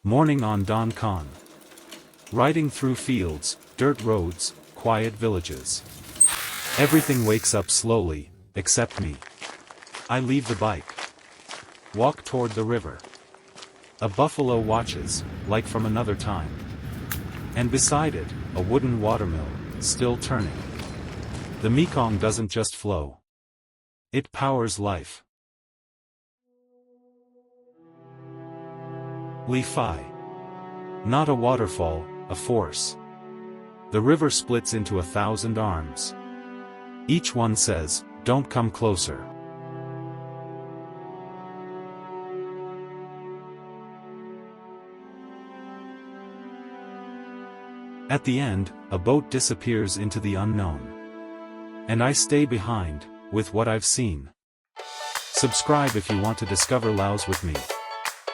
Morning on Don Khon. Riding through fields, dirt roads, quiet villages. Everything wakes up slowly, except me. I leave the bike. Walk toward the river. A buffalo watches, like from another time. And beside it, a wooden watermill, still turning. The Mekong doesn't just flow. It powers life. Li Phi. Not a waterfall, a force. The river splits into 1,000 arms. Each one says, "Don't come closer." At the end, a boat disappears into the unknown. And I stay behind, with what I've seen. Subscribe if you want to discover Laos with me.